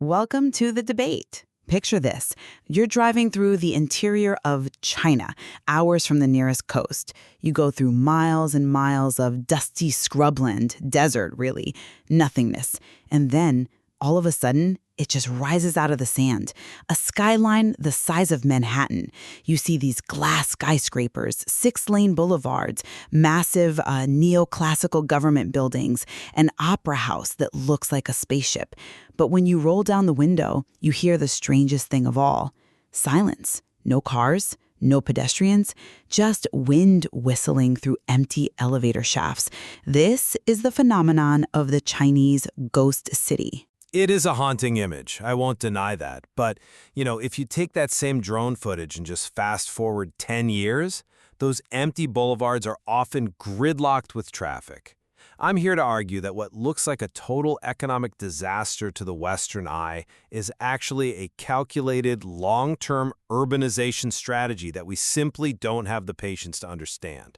Welcome to the debate. Picture this. You're driving through the interior of China, hours from the nearest coast. You go through miles and miles of dusty scrubland, desert, really, nothingness. And then, all of a sudden, it just rises out of the sand. A skyline the size of Manhattan. You see these glass skyscrapers, six-lane boulevards, massive neoclassical government buildings, an opera house that looks like a spaceship. But when you roll down the window, you hear the strangest thing of all. Silence. No cars, no pedestrians, just wind whistling through empty elevator shafts. This is the phenomenon of the Chinese ghost city. It is a haunting image, I won't deny that. But, if you take that same drone footage and just fast forward 10 years, those empty boulevards are often gridlocked with traffic. I'm here to argue that what looks like a total economic disaster to the Western eye is actually a calculated, long-term urbanization strategy that we simply don't have the patience to understand.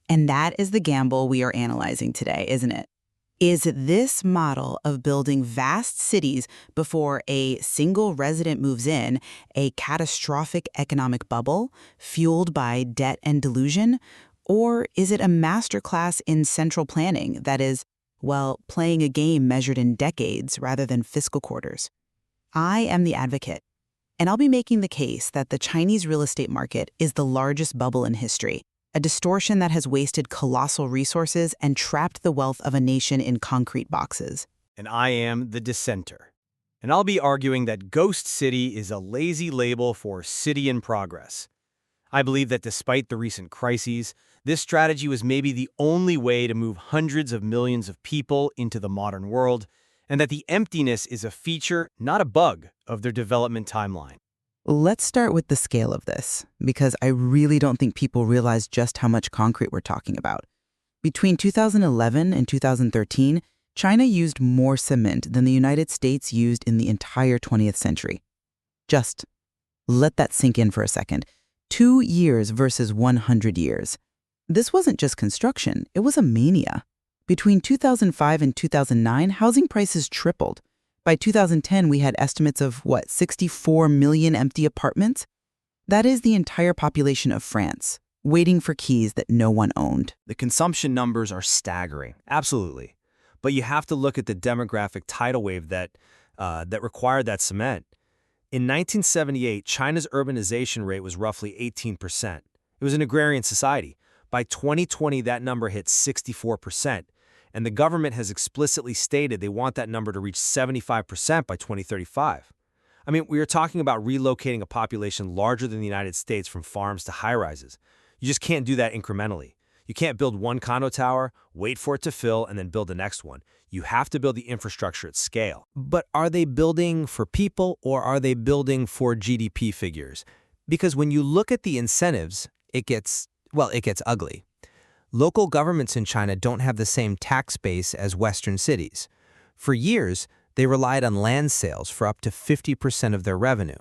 And that is the gamble we are analyzing today, isn't it? Is this model of building vast cities before a single resident moves in a catastrophic economic bubble fueled by debt and delusion? Or is it a masterclass in central planning that is, playing a game measured in decades rather than fiscal quarters? I am the advocate, and I'll be making the case that the Chinese real estate market is the largest bubble in history. A distortion that has wasted colossal resources and trapped the wealth of a nation in concrete boxes. And I am the dissenter. And I'll be arguing that Ghost City is a lazy label for city in progress. I believe that despite the recent crises, this strategy was maybe the only way to move hundreds of millions of people into the modern world, and that the emptiness is a feature, not a bug, of their development timeline. Let's start with the scale of this, because I really don't think people realize just how much concrete we're talking about. Between 2011 and 2013, China used more cement than the United States used in the entire 20th century. Just let that sink in for a second. 2 years versus 100 years. This wasn't just construction, it was a mania. Between 2005 and 2009, housing prices tripled. By 2010, we had estimates of, 64 million empty apartments? That is the entire population of France, waiting for keys that no one owned. The consumption numbers are staggering, absolutely. But you have to look at the demographic tidal wave that required that cement. In 1978, China's urbanization rate was roughly 18%. It was an agrarian society. By 2020, that number hit 64%. And the government has explicitly stated they want that number to reach 75% by 2035. I mean, we are talking about relocating a population larger than the United States from farms to high-rises. You just can't do that incrementally. You can't build one condo tower, wait for it to fill, and then build the next one. You have to build the infrastructure at scale. But are they building for people, or are they building for GDP figures? Because when you look at the incentives, it gets ugly. Local governments in China don't have the same tax base as Western cities. For years, they relied on land sales for up to 50% of their revenue.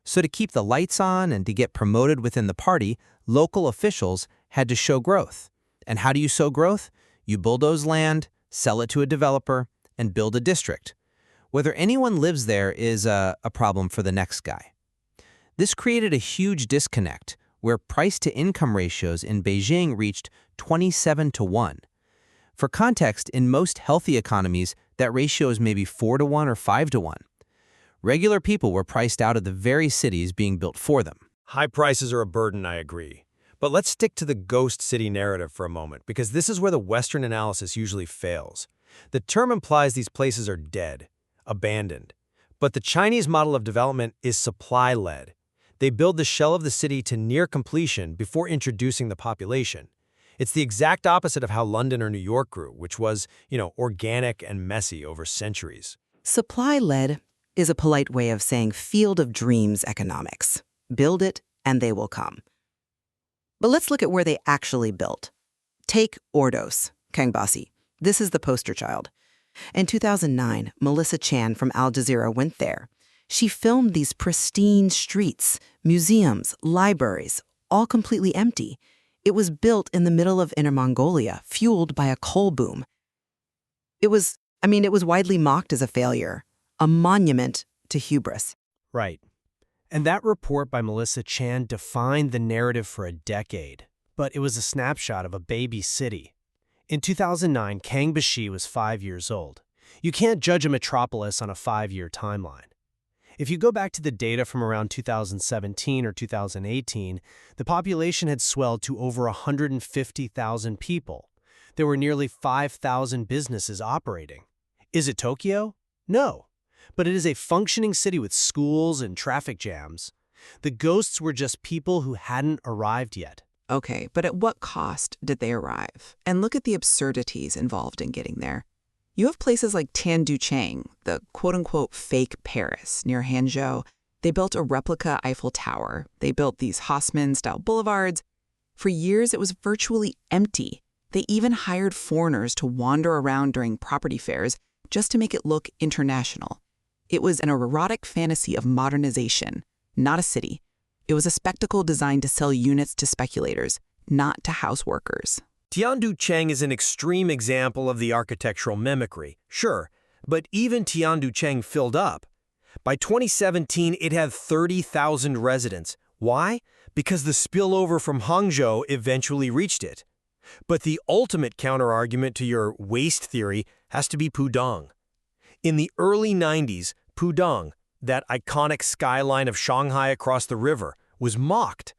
So to keep the lights on and to get promoted within the party, local officials had to show growth. And how do you sow growth? You bulldoze land, sell it to a developer, and build a district. Whether anyone lives there is a problem for the next guy. This created a huge disconnect where price-to-income ratios in Beijing reached 27-1. For context, in most healthy economies, that ratio is maybe 4-1 or 5-1. Regular people were priced out of the very cities being built for them. High prices are a burden, I agree. But let's stick to the ghost city narrative for a moment, because this is where the Western analysis usually fails. The term implies these places are dead, abandoned. But the Chinese model of development is supply-led. They build the shell of the city to near completion before introducing the population. It's the exact opposite of how London or New York grew, which was, organic and messy over centuries. Supply-led is a polite way of saying field of dreams economics. Build it, and they will come. But let's look at where they actually built. Take Ordos, Kangbasi. This is the poster child. In 2009, Melissa Chan from Al Jazeera went there. She filmed these pristine streets, museums, libraries, all completely empty. It was built in the middle of Inner Mongolia, fueled by a coal boom. It was widely mocked as a failure. a monument to hubris. Right. And that report by Melissa Chan defined the narrative for a decade. But it was a snapshot of a baby city. In 2009, Kangbashi was 5 years old. You can't judge a metropolis on a 5-year timeline. If you go back to the data from around 2017 or 2018, the population had swelled to over 150,000 people. There were nearly 5,000 businesses operating. Is it Tokyo? No. But it is a functioning city with schools and traffic jams. The ghosts were just people who hadn't arrived yet. Okay, but at what cost did they arrive? And look at the absurdities involved in getting there. You have places like Tianducheng, the quote-unquote fake Paris near Hangzhou. They built a replica Eiffel Tower. They built these Haussmann-style boulevards. For years, it was virtually empty. They even hired foreigners to wander around during property fairs just to make it look international. It was an erotic fantasy of modernization, not a city. It was a spectacle designed to sell units to speculators, not to house workers. Tianducheng is an extreme example of the architectural mimicry, sure, but even Tianducheng filled up. By 2017, it had 30,000 residents. Why? Because the spillover from Hangzhou eventually reached it. But the ultimate counterargument to your waste theory has to be Pudong. In the early 90s, Pudong, that iconic skyline of Shanghai across the river, was mocked.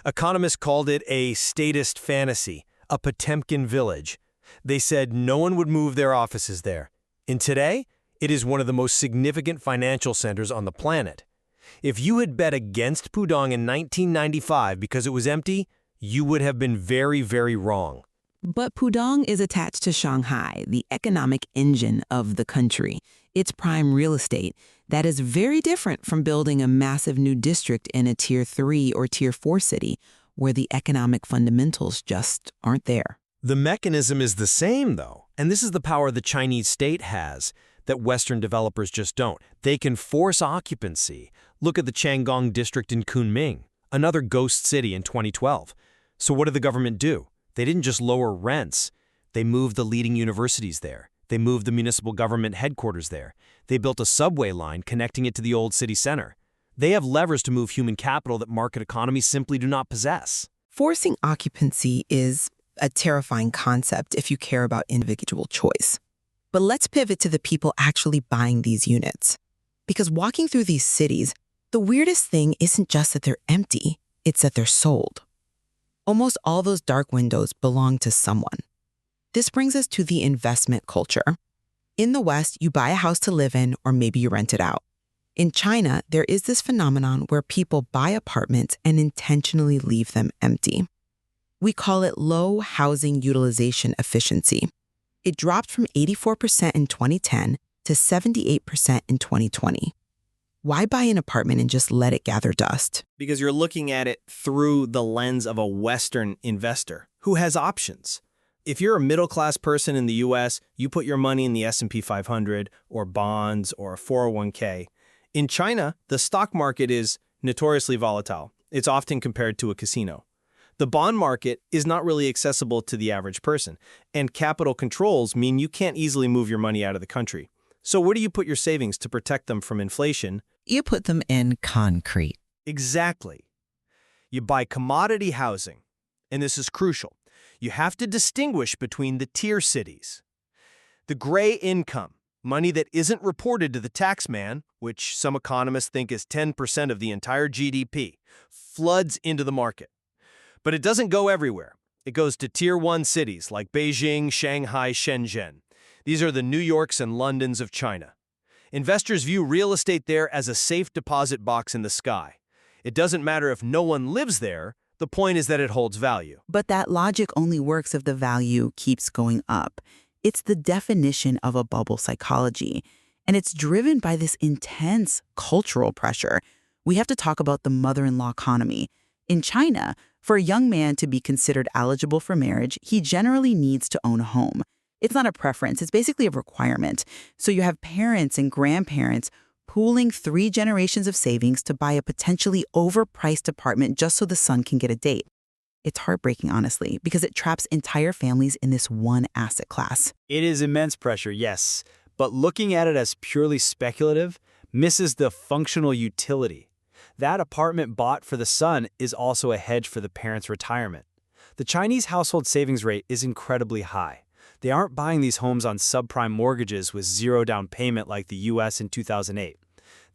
Economists called it a statist fantasy, a Potemkin village. They said no one would move their offices there. And today, it is one of the most significant financial centers on the planet. If you had bet against Pudong in 1995 because it was empty, you would have been very, very wrong. But Pudong is attached to Shanghai, the economic engine of the country. It's prime real estate. That is very different from building a massive new district in a Tier 3 or Tier 4 city, where the economic fundamentals just aren't there. The mechanism is the same, though, and this is the power the Chinese state has that Western developers just don't. They can force occupancy. Look at the Changgong district in Kunming, another ghost city in 2012. So what did the government do? They didn't just lower rents. They moved the leading universities there. They moved the municipal government headquarters there. They built a subway line connecting it to the old city center. They have levers to move human capital that market economies simply do not possess. Forcing occupancy is a terrifying concept if you care about individual choice. But let's pivot to the people actually buying these units. Because walking through these cities, the weirdest thing isn't just that they're empty, it's that they're sold. Almost all those dark windows belong to someone. This brings us to the investment culture. In the West, you buy a house to live in, or maybe you rent it out. In China, there is this phenomenon where people buy apartments and intentionally leave them empty. We call it low housing utilization efficiency. It dropped from 84% in 2010 to 78% in 2020. Why buy an apartment and just let it gather dust? Because you're looking at it through the lens of a Western investor who has options. If you're a middle-class person in the U.S., you put your money in the S&P 500 or bonds or a 401k. In China, the stock market is notoriously volatile. It's often compared to a casino. The bond market is not really accessible to the average person, and capital controls mean you can't easily move your money out of the country. So where do you put your savings to protect them from inflation? You put them in concrete. Exactly. You buy commodity housing, and this is crucial. You have to distinguish between the tier cities. The gray income, money that isn't reported to the taxman, which some economists think is 10% of the entire GDP, floods into the market. But it doesn't go everywhere. It goes to Tier 1 cities like Beijing, Shanghai, Shenzhen. These are the New Yorks and Londons of China. Investors view real estate there as a safe deposit box in the sky. It doesn't matter if no one lives there. The point is that it holds value. But that logic only works if the value keeps going up. It's the definition of a bubble psychology, and it's driven by this intense cultural pressure. We have to talk about the mother-in-law economy. In China, for a young man to be considered eligible for marriage, he generally needs to own a home. It's not a preference, it's basically a requirement. So you have parents and grandparents pooling 3 generations of savings to buy a potentially overpriced apartment just so the son can get a date. It's heartbreaking, honestly, because it traps entire families in this one asset class. It is immense pressure, yes. But looking at it as purely speculative misses the functional utility. That apartment bought for the son is also a hedge for the parents' retirement. The Chinese household savings rate is incredibly high. They aren't buying these homes on subprime mortgages with zero down payment like the US in 2008.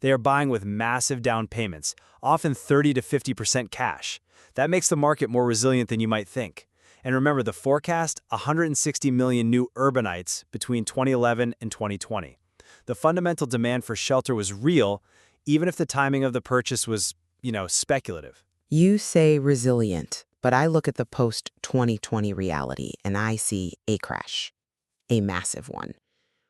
They are buying with massive down payments, often 30 to 50% cash. That makes the market more resilient than you might think. And remember the forecast, 160 million new urbanites between 2011 and 2020. The fundamental demand for shelter was real, even if the timing of the purchase was, speculative. You say resilient, but I look at the post-2020 reality and I see a crash, a massive one.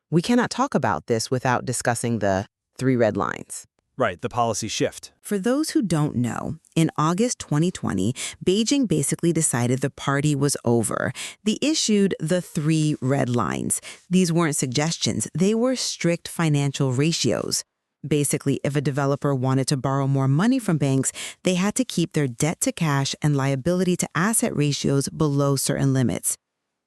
We cannot talk about this without discussing the 3 red lines. Right, the policy shift. For those who don't know, in August 2020, Beijing basically decided the party was over. They issued the 3 red lines. These weren't suggestions, they were strict financial ratios. Basically, if a developer wanted to borrow more money from banks, they had to keep their debt-to-cash and liability-to-asset ratios below certain limits.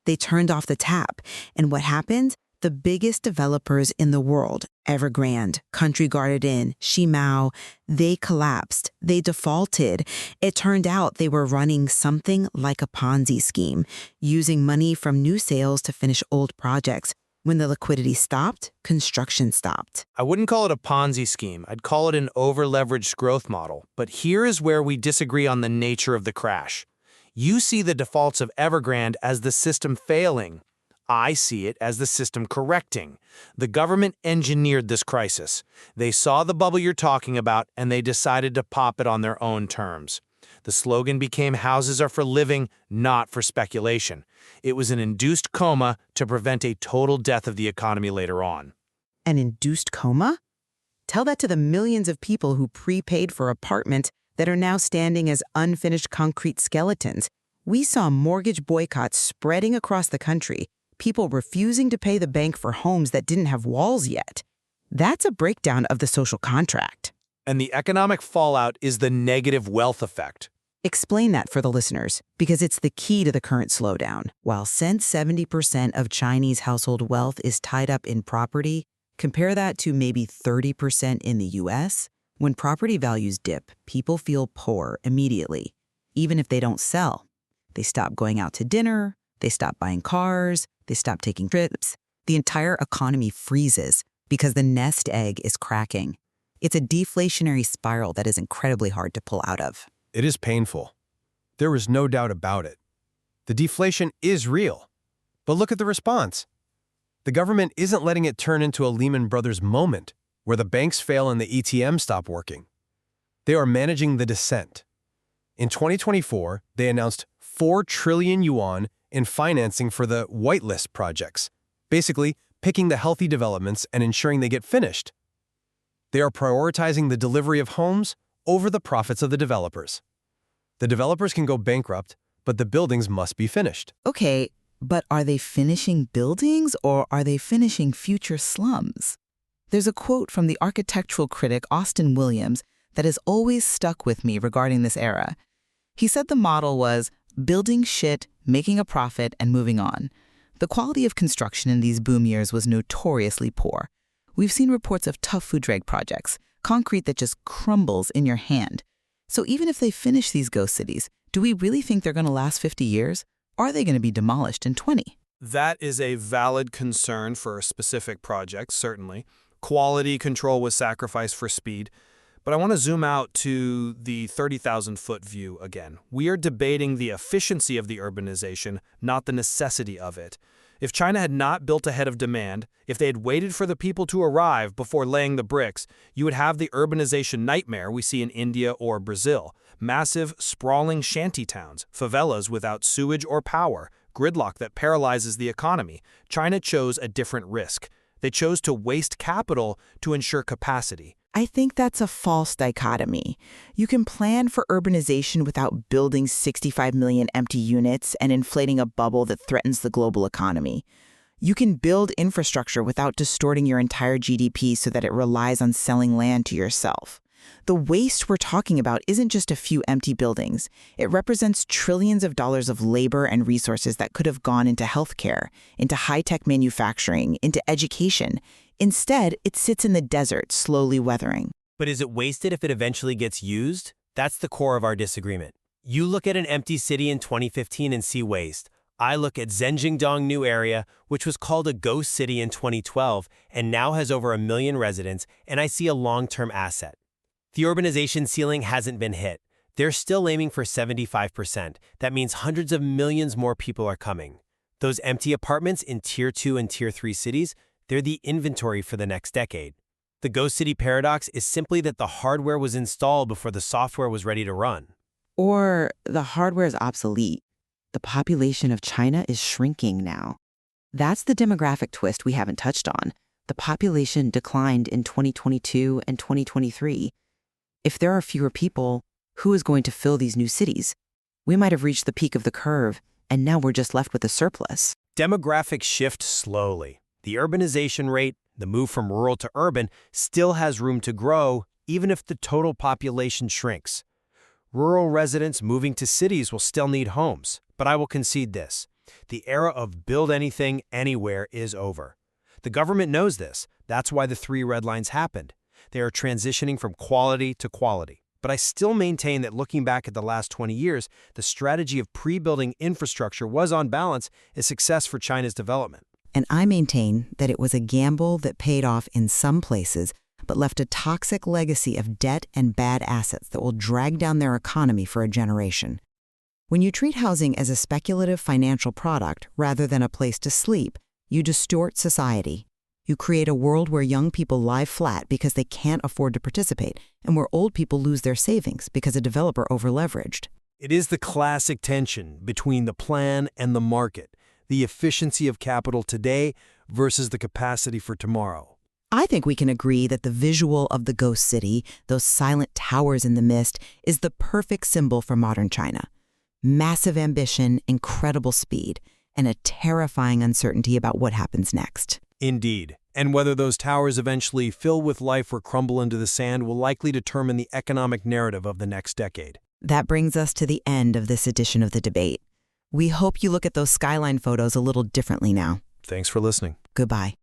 They turned off the tap, and what happened? The biggest developers in the world, Evergrande, Country Garden Inn, Shimao, they collapsed. They defaulted. It turned out they were running something like a Ponzi scheme, using money from new sales to finish old projects. When the liquidity stopped, construction stopped. I wouldn't call it a Ponzi scheme. I'd call it an over-leveraged growth model. But here is where we disagree on the nature of the crash. You see the defaults of Evergrande as the system failing. I see it as the system correcting. The government engineered this crisis. They saw the bubble you're talking about, and they decided to pop it on their own terms. The slogan became houses are for living, not for speculation. It was an induced coma to prevent a total death of the economy later on. An induced coma? Tell that to the millions of people who prepaid for apartments that are now standing as unfinished concrete skeletons. We saw mortgage boycotts spreading across the country, people refusing to pay the bank for homes that didn't have walls yet. That's a breakdown of the social contract. And the economic fallout is the negative wealth effect. Explain that for the listeners, because it's the key to the current slowdown. While since 70% of Chinese household wealth is tied up in property, compare that to maybe 30% in the US. When property values dip, people feel poor immediately, even if they don't sell. They stop going out to dinner, they stop buying cars, they stop taking trips. The entire economy freezes because the nest egg is cracking. It's a deflationary spiral that is incredibly hard to pull out of. It is painful. There is no doubt about it. The deflation is real. But look at the response. The government isn't letting it turn into a Lehman Brothers moment where the banks fail and the ATMs stop working. They are managing the descent. In 2024, they announced 4 trillion yuan in financing for the whitelist projects, basically picking the healthy developments and ensuring they get finished. They are prioritizing the delivery of homes over the profits of the developers. The developers can go bankrupt, but the buildings must be finished. Okay, but are they finishing buildings or are they finishing future slums? There's a quote from the architectural critic Austin Williams that has always stuck with me regarding this era. He said the model was building shit, making a profit, and moving on. The quality of construction in these boom years was notoriously poor. We've seen reports of tough food drag projects, concrete that just crumbles in your hand. So even if they finish these ghost cities, do we really think they're going to last 50 years? Or are they going to be demolished in 20? That is a valid concern for a specific project, certainly. Quality control was sacrificed for speed. But I want to zoom out to the 30,000-foot view again. We are debating the efficiency of the urbanization, not the necessity of it. If China had not built ahead of demand, if they had waited for the people to arrive before laying the bricks, you would have the urbanization nightmare we see in India or Brazil. Massive, sprawling shanty towns, favelas without sewage or power, gridlock that paralyzes the economy. China chose a different risk. They chose to waste capital to ensure capacity. I think that's a false dichotomy. You can plan for urbanization without building 65 million empty units and inflating a bubble that threatens the global economy. You can build infrastructure without distorting your entire GDP so that it relies on selling land to yourself. The waste we're talking about isn't just a few empty buildings. It represents trillions of dollars of labor and resources that could have gone into healthcare, into high-tech manufacturing, into education. Instead, it sits in the desert, slowly weathering. But is it wasted if it eventually gets used? That's the core of our disagreement. You look at an empty city in 2015 and see waste. I look at Zhenjingdong New Area, which was called a ghost city in 2012 and now has over 1 million residents, and I see a long-term asset. The urbanization ceiling hasn't been hit. They're still aiming for 75%. That means hundreds of millions more people are coming. Those empty apartments in Tier 2 and Tier 3 cities, they're the inventory for the next decade. The ghost city paradox is simply that the hardware was installed before the software was ready to run. Or the hardware is obsolete. The population of China is shrinking now. That's the demographic twist we haven't touched on. The population declined in 2022 and 2023. If there are fewer people, who is going to fill these new cities? We might have reached the peak of the curve, and now we're just left with a surplus. Demographics shift slowly. The urbanization rate, the move from rural to urban, still has room to grow, even if the total population shrinks. Rural residents moving to cities will still need homes, but I will concede this. The era of build anything, anywhere is over. The government knows this. That's why the 3 red lines happened. They are transitioning from quality to quality. But I still maintain that looking back at the last 20 years, the strategy of pre-building infrastructure was on balance a success for China's development. And I maintain that it was a gamble that paid off in some places, but left a toxic legacy of debt and bad assets that will drag down their economy for a generation. When you treat housing as a speculative financial product rather than a place to sleep, you distort society. You create a world where young people lie flat because they can't afford to participate, and where old people lose their savings because a developer overleveraged. It is the classic tension between the plan and the market, the efficiency of capital today versus the capacity for tomorrow. I think we can agree that the visual of the ghost city, those silent towers in the mist, is the perfect symbol for modern China. Massive ambition, incredible speed, and a terrifying uncertainty about what happens next. Indeed. And whether those towers eventually fill with life or crumble into the sand will likely determine the economic narrative of the next decade. That brings us to the end of this edition of The Debate. We hope you look at those skyline photos a little differently now. Thanks for listening. Goodbye.